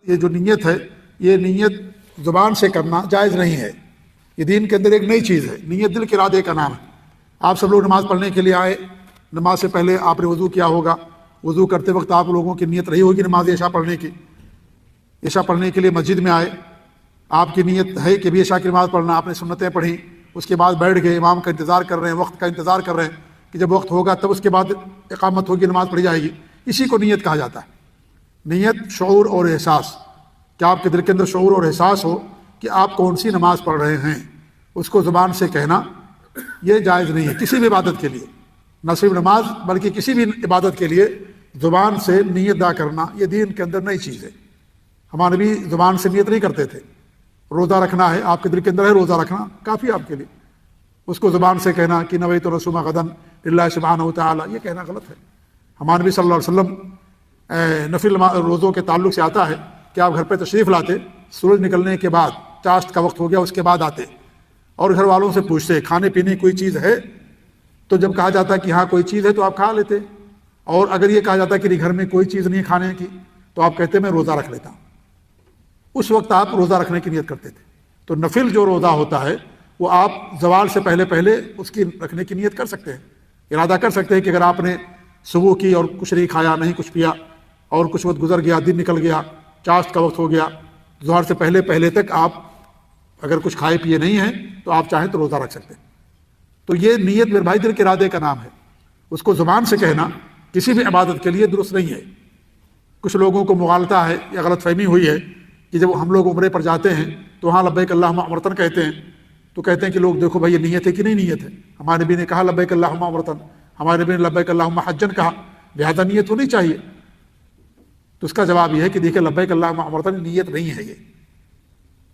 یہ جو نیت ہے، یہ نیت زبان سے کرنا جائز نہیں ہے، یہ دین کے اندر ایک نئی چیز ہے۔ نیت دل کے ارادے کا نام ہے۔ آپ سب لوگ نماز پڑھنے کے لیے آئے، نماز سے پہلے آپ نے وضو کیا ہوگا، وضو کرتے وقت آپ لوگوں کی نیت رہی ہوگی نماز عشاء پڑھنے کی، عشاء پڑھنے کے لیے مسجد میں آئے، آپ کی نیت ہے کہ بھی عشاء کی نماز پڑھنا، آپ نے سنتیں پڑھیں، اس کے بعد بیٹھ گئے، امام کا انتظار کر رہے ہیں، وقت کا انتظار کر رہے ہیں کہ جب وقت ہوگا تب اس کے بعد اقامت ہوگی، نماز پڑھی جائے گی، اسی کو نیت کہا جاتا ہے۔ نیت شعور اور احساس، کہ آپ کے دل کے اندر شعور اور احساس ہو کہ آپ کون سی نماز پڑھ رہے ہیں، اس کو زبان سے کہنا یہ جائز نہیں ہے کسی بھی عبادت کے لیے، نہ صرف نماز بلکہ کسی بھی عبادت کے لیے زبان سے نیت ادا کرنا یہ دین کے اندر نئی چیز ہے۔ ہمارے نبی زبان سے نیت نہیں کرتے تھے۔ روزہ رکھنا ہے، آپ کے دل کے اندر ہے روزہ رکھنا، کافی آپ کے لیے، اس کو زبان سے کہنا کہ نویت رسوم غدا للہ سبحانہ وتعالی، یہ کہنا غلط ہے۔ ہمارے نبی صلی اللہ علیہ وسلم نفل روزوں کے تعلق سے آتا ہے کہ آپ گھر پہ تشریف لاتے، سورج نکلنے کے بعد، چاشت کا وقت ہو گیا اس کے بعد آتے اور گھر والوں سے پوچھتے کھانے پینے کی کوئی چیز ہے، تو جب کہا جاتا کہ ہاں کوئی چیز ہے تو آپ کھا لیتے، اور اگر یہ کہا جاتا کہ گھر میں کوئی چیز نہیں کھانے کی تو آپ کہتے میں روزہ رکھ لیتا ہوں۔ اس وقت آپ روزہ رکھنے کی نیت کرتے تھے۔ تو نفل جو روزہ ہوتا ہے وہ آپ زوال سے پہلے اس کی رکھنے کی نیت کر سکتے ہیں، ارادہ کر سکتے ہیں کہ اگر آپ نے صبح کی اور کچھ نہیں کھایا نہیں کچھ پیا اور کچھ وقت گزر گیا، دن نکل گیا، چاشت کا وقت ہو گیا، ظہر سے پہلے تک آپ اگر کچھ کھائے پیے نہیں ہیں تو آپ چاہیں تو روزہ رکھ سکتے ہیں۔ تو یہ نیت میرے بھائی دل کے ارادے کا نام ہے، اس کو زبان سے کہنا کسی بھی عبادت کے لیے درست نہیں ہے۔ کچھ لوگوں کو مغالطہ ہے یا غلط فہمی ہوئی ہے کہ جب ہم لوگ عمرے پر جاتے ہیں تو وہاں لبیک اللہم عمرتن کہتے ہیں، تو کہتے ہیں کہ لوگ دیکھو بھائی یہ نیت ہے کہ نہیں نیت ہے، ہمارے نبی نے کہا لبیک اللہم عمرتن، ہمارے نبی نے لبیک اللہم حجن کہا، لہذا نیت ہونی چاہیے۔ تو اس کا جواب یہ ہے کہ دیکھیں لبیک اللہم عمرتن نیت نہیں ہے۔ یہ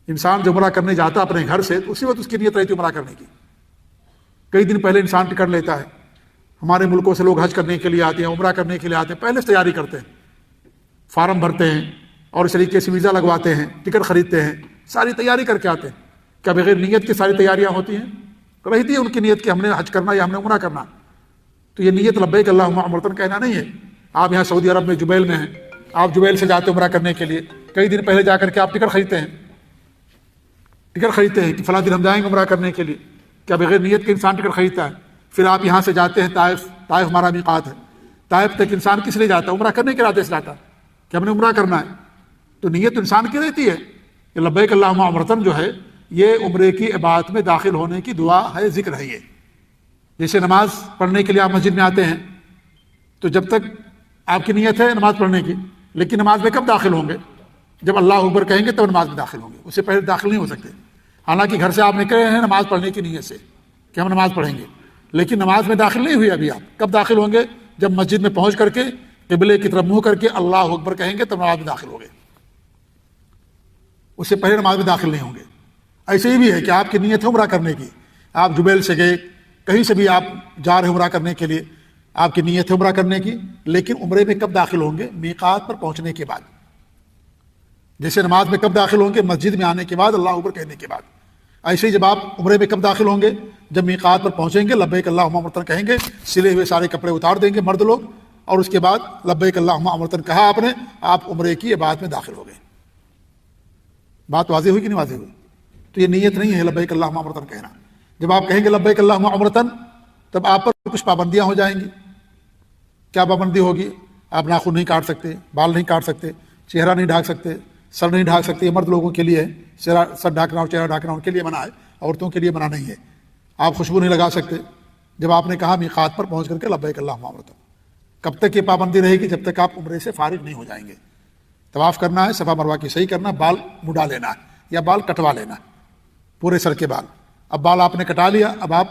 انسان جو عمرہ کرنے جاتا اپنے گھر سے تو اسی وقت اس کی نیت رہتی عمرہ کرنے کی، کئی دن پہلے انسان ٹکٹ لیتا ہے۔ ہمارے ملکوں سے لوگ حج کرنے کے لیے آتے ہیں، عمرہ کرنے کے لیے آتے ہیں، پہلے سے تیاری کرتے ہیں، فارم بھرتے ہیں اور اس طریقے سے ویزا لگواتے ہیں، ٹکٹ خریدتے ہیں، ساری تیاری کر کے آتے ہیں۔ کیا بغیر نیت کی ساری تیاریاں ہوتی ہیں؟ رہتی ہے ان کی نیت کہ ہم نے حج کرنا یا ہم نے عمرہ کرنا۔ تو یہ نیت لبیک اللہم عمرتن کہنا نہیں ہے۔ آپ یہاں سعودی عرب میں جبیل میں ہیں، آپ جبیل سے جاتے عمرہ کرنے کے لیے، کئی دن پہلے جا کر کے آپ ٹکٹ خریدتے ہیں کہ فلاں دن ہم جائیں گے عمرہ کرنے کے لیے۔ کیا بغیر نیت کے انسان ٹکٹ خریدتا ہے؟ پھر آپ یہاں سے جاتے ہیں طائف ہمارا میقات ہے، طائف تک انسان کس لیے جاتا ہے؟ عمرہ کرنے کے ارادے سے جاتا ہے کہ ہم نے عمرہ کرنا ہے۔ تو نیت انسان کی رہتی ہے کہ لبیک اللہم عمرتن جو ہے یہ عمرے کی عبادت میں داخل ہونے کی دعا ہے، ذکر ہے۔ یہ جیسے نماز پڑھنے کے لیے آپ مسجد میں آتے ہیں تو جب تک آپ کی نیت ہے نماز پڑھنے کی، لیکن نماز میں کب داخل ہوں گے؟ جب اللہ اکبر کہیں گے تب نماز میں داخل ہوں گے، اس سے پہلے داخل نہیں ہو سکتے۔ حالانکہ گھر سے آپ نکلے ہیں نماز پڑھنے کی نیت سے کہ ہم نماز پڑھیں گے، لیکن نماز میں داخل نہیں ہوئی ابھی۔ آپ کب داخل ہوں گے؟ جب مسجد میں پہنچ کر کے قبلے کی طرف منہ کر کے اللہ اکبر کہیں گے تب نماز میں داخل ہو گئے، اس سے پہلے نماز میں داخل نہیں ہوں گے۔ ایسے ہی بھی ہے کہ آپ کی نیت ہے عمرہ کرنے کی، آپ جبیل سے گئے، کہیں سے بھی آپ جا رہے ہیں عمرہ کرنے کے لیے، آپ کی نیت ہے عمرہ کرنے کی، لیکن عمرے میں کب داخل ہوں گے؟ میقات پر پہنچنے کے بعد۔ جیسے نماز میں کب داخل ہوں گے؟ مسجد میں آنے کے بعد، اللہ اکبر کہنے کے بعد۔ ایسے ہی جب آپ عمرے میں کب داخل ہوں گے؟ جب میقات پر پہنچیں گے، لبیک اللہم عمرتن کہیں گے، سلے ہوئے سارے کپڑے اتار دیں گے مرد لوگ، اور اس کے بعد لبیک اللہم عمرتن کہا آپ نے، آپ عمرے کی عبادت میں داخل ہو گئے۔ بات واضح ہوئی کہ نہیں واضح ہوئی؟ تو یہ نیت نہیں ہے لبیک اللہم عمرتن کہنا۔ جب آپ کہیں گے لبیک اللہم عمرتن تب آپ پر کچھ پابندیاں ہو جائیں گی۔ کیا پابندی ہوگی؟ آپ ناخن نہیں کاٹ سکتے، بال نہیں کاٹ سکتے، چہرہ نہیں ڈھانک سکتے، سر نہیں ڈھانک سکتے۔ یہ مرد لوگوں کے لیے ہے، سر ڈھانکنا اور چہرہ ڈھانکنا ان کے لیے منع ہے، عورتوں کے لیے منع نہیں ہے۔ آپ خوشبو نہیں لگا سکتے جب آپ نے کہا میقات پر پہنچ کر کے لبیک اللہم عمرتن۔ کب تک یہ پابندی رہے گی؟ جب تک آپ عمرے سے فارغ نہیں ہو جائیں گے۔ طواف کرنا ہے، صفا مروہ کی صحیح کرنا، بال مڈا لینا ہے یا بال کٹوا لینا، پورے سر کے بال۔ اب بال آپ نے کٹا لیا، اب آپ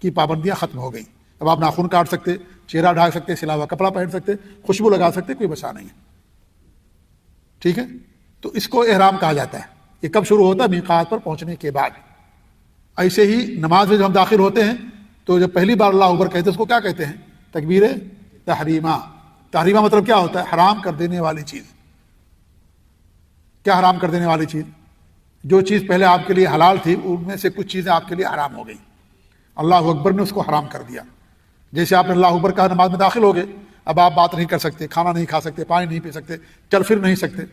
کی پابندیاں ختم ہو گئیں۔ اب آپ ناخن کاٹ سکتے، چہرہ ڈھانک سکتے، سلا ہوا کپڑا پہن سکتے، خوشبو لگا سکتے، کوئی بچا نہیں ہے۔ ٹھیک ہے؟ تو اس کو احرام کہا جاتا ہے۔ یہ کب شروع ہوتا ہے؟ میقات پر پہنچنے کے بعد۔ ایسے ہی نماز میں جب ہم داخل ہوتے ہیں تو جب پہلی بار اللہ اکبر کہتے ہیں اس کو کیا کہتے ہیں؟ تکبیر تحریمہ۔ تحریمہ مطلب کیا ہوتا ہے؟ حرام کر دینے والی چیز۔ کیا حرام کر دینے والی چیز؟ جو چیز پہلے آپ کے لیے حلال تھی ان میں سے کچھ چیزیں آپ کے لیے حرام ہو گئی، اللہ اکبر نے اس کو حرام کر دیا۔ جیسے آپ نے اللہ اکبر کہا، نماز میں داخل ہو گئے، اب آپ بات نہیں کر سکتے، کھانا نہیں کھا سکتے، پانی نہیں پی سکتے، چل پھر نہیں سکتے،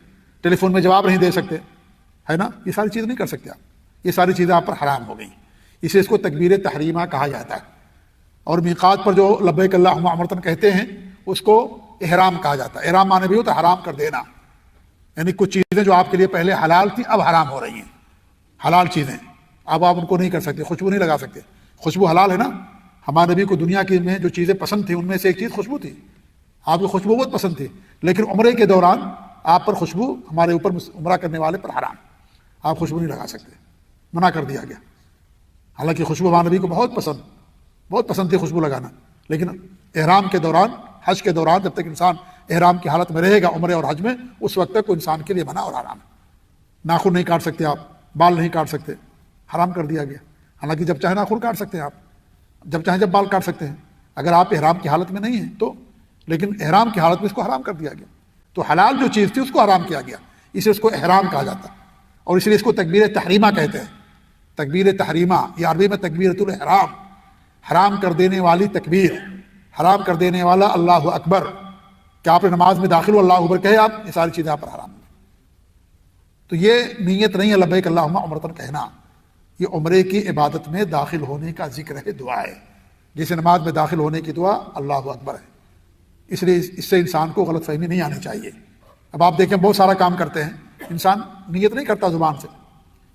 ٹیلی فون میں جواب نہیں دے سکتے، ہے نا، یہ ساری چیز نہیں کر سکتے آپ، یہ ساری چیزیں آپ پر حرام ہو گئیں، اسے اس کو تکبیر تحریمہ کہا جاتا ہے۔ اور میقات پر جو لبیک اللہم عمرۃ کہتے ہیں اس کو احرام کہا جاتا ہے۔ احرام معنی بھی ہوتا ہے حرام کر دینا، یعنی کچھ چیزیں جو آپ کے لیے پہلے حلال تھیں اب حرام ہو رہی ہیں، حلال چیزیں اب آپ ان کو نہیں کر سکتے، خوشبو نہیں لگا سکتے، خوشبو حلال ہے نا، ہمارے نبی کو دنیا کی میں جو چیزیں پسند تھیں ان میں سے ایک چیز خوشبو تھی، آپ کو خوشبو بہت پسند تھی، لیکن عمرے کے دوران آپ پر خوشبو، ہمارے اوپر عمرہ کرنے والے پر حرام، آپ خوشبو نہیں لگا سکتے، منع کر دیا گیا۔ حالانکہ خوشبو ہمارے نبی کو بہت پسند تھی خوشبو لگانا، لیکن احرام کے دوران، حج کے دوران جب تک انسان احرام کی حالت میں رہے گا عمرے اور حج میں، اس وقت تک وہ انسان کے لیے منع اور حرام ہے۔ ناخن نہیں کاٹ سکتے آپ، بال نہیں کاٹ سکتے، حرام کر دیا گیا۔ حالانکہ جب چاہے ناخن کاٹ سکتے ہیں آپ، جب چاہیں جب بال کاٹ سکتے ہیں، اگر آپ احرام کی حالت میں نہیں ہیں تو، لیکن احرام کی حالت میں اس کو حرام کر دیا گیا۔ تو حلال جو چیز تھی اس کو حرام کیا گیا، اسے اس کو احرام کہا جاتا ہے، اور اس لیے اس کو تکبیر تحریمہ کہتے ہیں۔ تکبیر تحریمہ یہ عربی میں تکبیرۃ الاحرام، حرام کر دینے والی تکبیر، حرام کر دینے والا اللہ اکبر، کہ آپ نے نماز میں داخل ہو اللہ اکبر کہے آپ، یہ ساری چیزیں آپ پر حرام ہیں۔ تو یہ نیت نہیں ہے لبیک اللہم عمرۃ کہنا، یہ عمرے کی عبادت میں داخل ہونے کا ذکر ہے، دعا ہے، جیسے نماز میں داخل ہونے کی دعا اللہ اکبر ہے۔ اس لیے اس سے انسان کو غلط فہمی نہیں آنی چاہیے۔ اب آپ دیکھیں بہت سارا کام کرتے ہیں، انسان نیت نہیں کرتا زبان سے،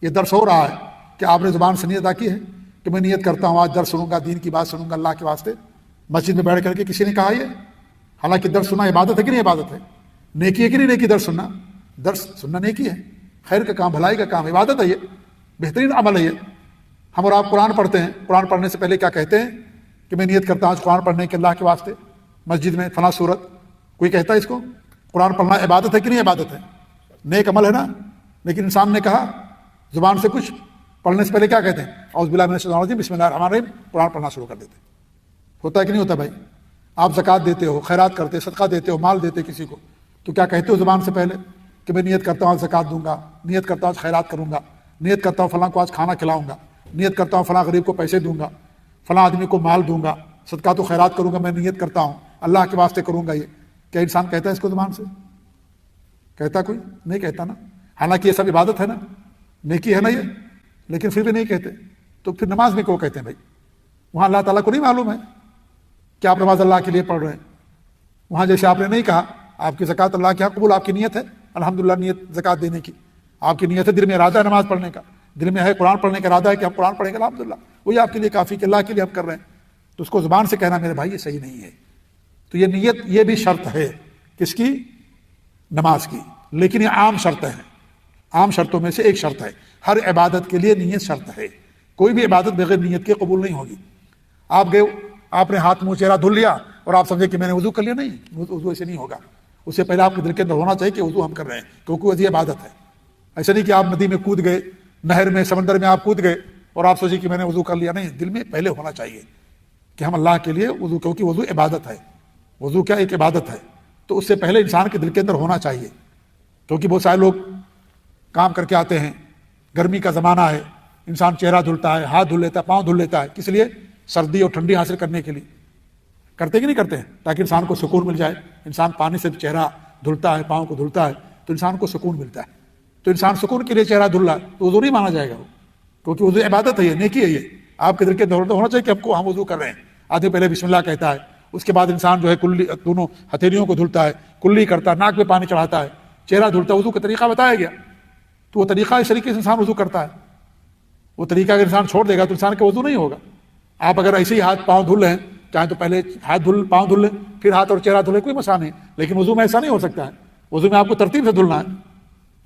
یہ درس ہو رہا ہے کہ آپ نے زبان سے نیت ادا کی ہے کہ میں نیت کرتا ہوں آج درس سنوں گا، دین کی بات سنوں گا اللہ کے واسطے، مسجد میں بیٹھ کر کے کسی نے کہا یہ؟ حالانکہ درس سننا عبادت ہے کہ نہیں عبادت ہے؟ نیکی ہے کہ نہیں نیکی؟ درس سننا نیکی ہے، خیر کا کام، بھلائی کا کام، عبادت ہے، یہ بہترین عمل ہے یہ۔ ہم اور آپ قرآن پڑھتے ہیں، قرآن پڑھنے سے پہلے کیا کہتے ہیں کہ میں نیت کرتا ہوں آج قرآن پڑھنے کے اللہ کے واسطے، مسجد میں فلاں صورت، کوئی کہتا ہے اس کو؟ قرآن پڑھنا عبادت ہے کہ نہیں عبادت ہے؟ نیک عمل ہے نا، لیکن انسان نے کہا زبان سے کچھ، پڑھنے سے پہلے کیا کہتے ہیں؟ اعوذ باللہ من الشیطان الرجیم بسم اللہ الرحمن الرحیم، قرآن پڑھنا شروع کر دیتے۔ ہوتا ہے کہ نہیں ہوتا بھائی؟ آپ زکوٰۃ دیتے ہو، خیرات کرتے، صدقہ دیتے ہو، مال دیتے کسی کو، تو کیا کہتے ہو زبان سے پہلے کہ میں نیت کرتا ہوں آج زکوٰۃ دوں گا، نیت کرتا ہوں آج خیرات کروں گا، نیت کرتا ہوں فلاں کو آج کھانا کھلاؤں گا، نیت کرتا ہوں فلاں غریب کو پیسے دوں گا، فلاں آدمی کو مال دوں گا، صدقہ تو خیرات کروں گا، میں نیت کرتا ہوں اللہ کے واسطے کروں گا۔ یہ کیا انسان کہتا ہے اس کو زبان سے؟ کہتا کوئی نہیں کہتا نا، حالانکہ یہ سب عبادت ہے نا، نیکی ہے نا یہ، لیکن پھر بھی نہیں کہتے۔ تو پھر نماز میں کیوں کہتے ہیں بھائی؟ وہاں اللہ تعالیٰ کو نہیں معلوم ہے کہ آپ نماز اللہ کے لیے پڑھ رہے ہیں؟ وہاں جیسے آپ نے نہیں کہا آپ کی زکوٰۃ اللہ کے یہاں قبول، آپ کی نیت ہے الحمدللہ، نیت زکوٰۃ دینے کی، آپ کی نیت ہے، دل میں ارادہ ہے نماز پڑھنے کا، دل میں ہے قرآن پڑھنے کا ارادہ ہے کہ ہم قرآن پڑھیں گے الحمدللہ، وہی آپ کے لیے کافی کہ اللہ کے لیے ہم کر رہے ہیں، تو اس کو زبان سے کہنا میرے بھائی یہ صحیح نہیں ہے۔ تو یہ نیت یہ بھی شرط ہے کس کی؟ نماز کی، لیکن یہ عام شرط ہے، عام شرطوں میں سے ایک شرط ہے، ہر عبادت کے لیے نیت شرط ہے، کوئی بھی عبادت بغیر نیت کے قبول نہیں ہوگی۔ آپ گئے، آپ نے ہاتھ منہ چہرہ دھل لیا اور آپ سمجھے کہ میں نے وضو کر لیا، نہیں، وضو ایسے نہیں ہوگا، اس سے پہلے آپ کے دل کے اندر ہونا چاہیے کہ وضو ہم کر رہے ہیں، کیونکہ وضو عبادت ہے۔ ایسا نہیں کہ آپ ندی میں کود گئے، نہر میں، سمندر میں آپ کود گئے اور آپ سوچے کہ میں نے وضو کر لیا، نہیں، دل میں پہلے ہونا چاہیے کہ ہم اللہ کے لیے وضو، کیونکہ وضو عبادت ہے، وضو کیا ایک عبادت ہے، تو اس سے پہلے انسان کے دل کے اندر ہونا چاہیے۔ کیونکہ بہت سارے لوگ کام کر کے آتے ہیں، گرمی کا زمانہ ہے، انسان چہرہ دھلتا ہے، ہاتھ دھل لیتا ہے، پاؤں دھل لیتا ہے، کس لیے؟ سردی اور ٹھنڈی حاصل کرنے کے لیے، کرتے کہ نہیں کرتے ہیں؟ تاکہ انسان کو سکون مل جائے۔ انسان پانی سے چہرہ دھلتا ہے، پاؤں کو دھلتا ہے تو انسان کو سکون ملتا ہے، تو انسان سکون کے لیے چہرہ دھل رہا ہے تو وضو نہیں مانا جائے گا وہ، کیونکہ وضو عبادت ہے، یہ نیکی ہے، یہ آپ کے دل کے دور ہونا چاہیے کہ ہم وضو کر رہے ہیں۔ آدمی پہلے بسم اللہ کہتا ہے، اس کے بعد انسان جو ہے کلی دونوں ہتھیلیوں کو دھلتا ہے، کلی کرتا ہے، ناک میں پانی چڑھاتا ہے، چہرہ دھلتا ہے، وضو کا طریقہ بتایا گیا، تو وہ طریقہ اس طریقے سے انسان وضو کرتا ہے۔ وہ طریقہ اگر انسان چھوڑ دے گا تو انسان کا وضو نہیں ہوگا۔ آپ اگر ایسے ہی ہاتھ پاؤں دھل رہے ہیں، چاہے تو پہلے ہاتھ پاؤں دھل لیں، پھر ہاتھ اور چہرہ دھلے، کوئی مسئلہ نہیں، لیکن وضو میں ایسا نہیں ہو سکتا ہے، وضو میں آپ کو ترتیب سے دھلنا ہے۔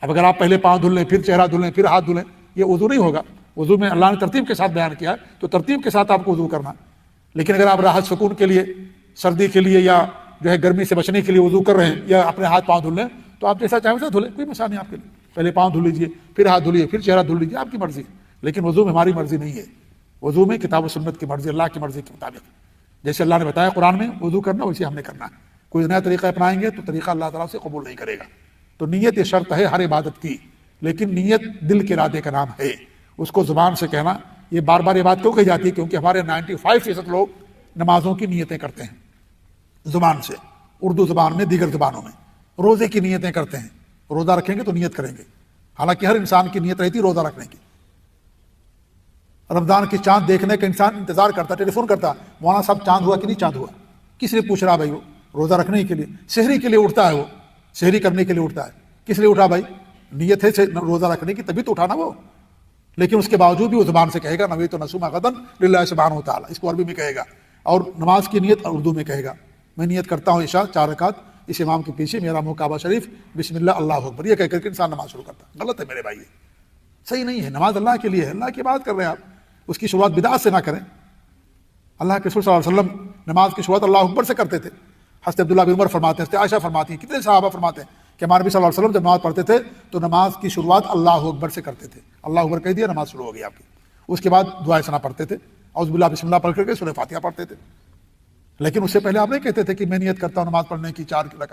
اب اگر آپ پہلے پاؤں دھل لیں، پھر چہرہ دھلیں، پھر ہاتھ دھلیں، یہ وضو نہیں ہوگا۔ وضو میں اللہ نے ترتیب کے ساتھ بیان کیا ہے، تو ترتیب کے ساتھ آپ کو وضو کرنا ہے۔ لیکن اگر آپ راحت سکون کے لیے، سردی کے لیے، یا جو ہے گرمی سے بچنے کے لیے وضو کر رہے ہیں، یا اپنے ہاتھ پاؤں دھل لیں، تو آپ جیسا چاہیں ویسا دھلیں، کوئی مسئلہ نہیں آپ کے لیے۔ پہلے پاؤں دھل لیجیے، پھر ہاتھ دھلیے، پھر چہرہ دھل لیجیے، آپ کی مرضی، لیکن وضو میں ہماری مرضی نہیں ہے۔ وضو میں کتاب و سنت کی مرضی، اللہ کی مرضی کے مطابق، جیسے اللہ نے بتایا قرآن میں وضو کرنا، ویسے ہم نے کرنا ہے۔ کوئی نیا طریقہ اپنائیں گے تو طریقہ اللہ تعالیٰ سے قبول نہیں کرے گا۔ تو نیت یہ شرط ہے ہر عبادت کی، لیکن نیت دل کے ارادے کا نام ہے، اس کو زبان سے کہنا۔ یہ بار بار یہ بات کیوں کہی جاتی ہے؟ کیونکہ ہمارے 95% لوگ نمازوں کی نیتیں کرتے ہیں زبان سے، اردو زبان میں، دیگر زبانوں میں، روزے کی نیتیں کرتے ہیں، روزہ رکھیں گے تو نیت کریں گے، حالانکہ ہر انسان کی نیت رہتی روزہ رکھنے کی۔ رمضان کی چاند دیکھنے کا انسان انتظار کرتا، ٹیلی فون کرتا، مولانا صاحب چاند ہوا کہ نہیں چاند ہوا؟ کس لیے پوچھ رہا بھائی؟ وہ روزہ رکھنے کے لیے، سحری کے لیے اٹھتا ہے، وہ سحری کرنے کے لیے اٹھتا ہے۔ کس لیے اٹھا بھائی؟ نیت ہے روزہ رکھنے کی، تبھی تو اٹھانا وہ۔ لیکن اس کے باوجود بھی وہ زبان سے کہے گا نویت نصوم غدا للہ سبحانہ وتعالی، اس کو عربی میں کہے گا، اور نماز کی نیت اردو میں کہے گا، میں نیت کرتا ہوں عشاء 4 رکعت اس امام کے پیچھے، میرا منہ کعبہ شریف، بسم اللہ اللہ اکبر، یہ کہہ کر کے انسان نماز شروع کرتا ہے۔ غلط ہے میرے بھائی، صحیح نہیں ہے۔ نماز اللہ کے لیے ہے، اللہ کی بات کر رہے ہیں آپ، اس کی شروعات بدعت سے نہ کریں۔ اللہ کے رسول صلی اللہ علیہ وسلم نماز کی شروعات اللہ اکبر سے کرتے تھے۔ حضرت عبداللہ بن عمر فرماتے ہیں، حضرت عائشہ فرماتی ہیں، کتنے صحابہ فرماتے ہیں کہ ہمارے نبی صلی اللہ علیہ وسلم جب نماز پڑھتے تھے تو نماز کی شروعات اللہ اکبر سے کرتے تھے۔ اللہ اکبر کہہ دیا، نماز شروع ہو گئی آپ کی۔ اس کے بعد دعائے ثنا پڑھتے تھے، اعوذ باللہ بسم اللہ پڑھ کر کے سورہ فاتحہ پڑھتے تھے۔ لیکن اس سے پہلے آپ نہیں کہتے تھے کہ میں نیت کرتا ہوں نماز پڑھنے کی 4 رکعت۔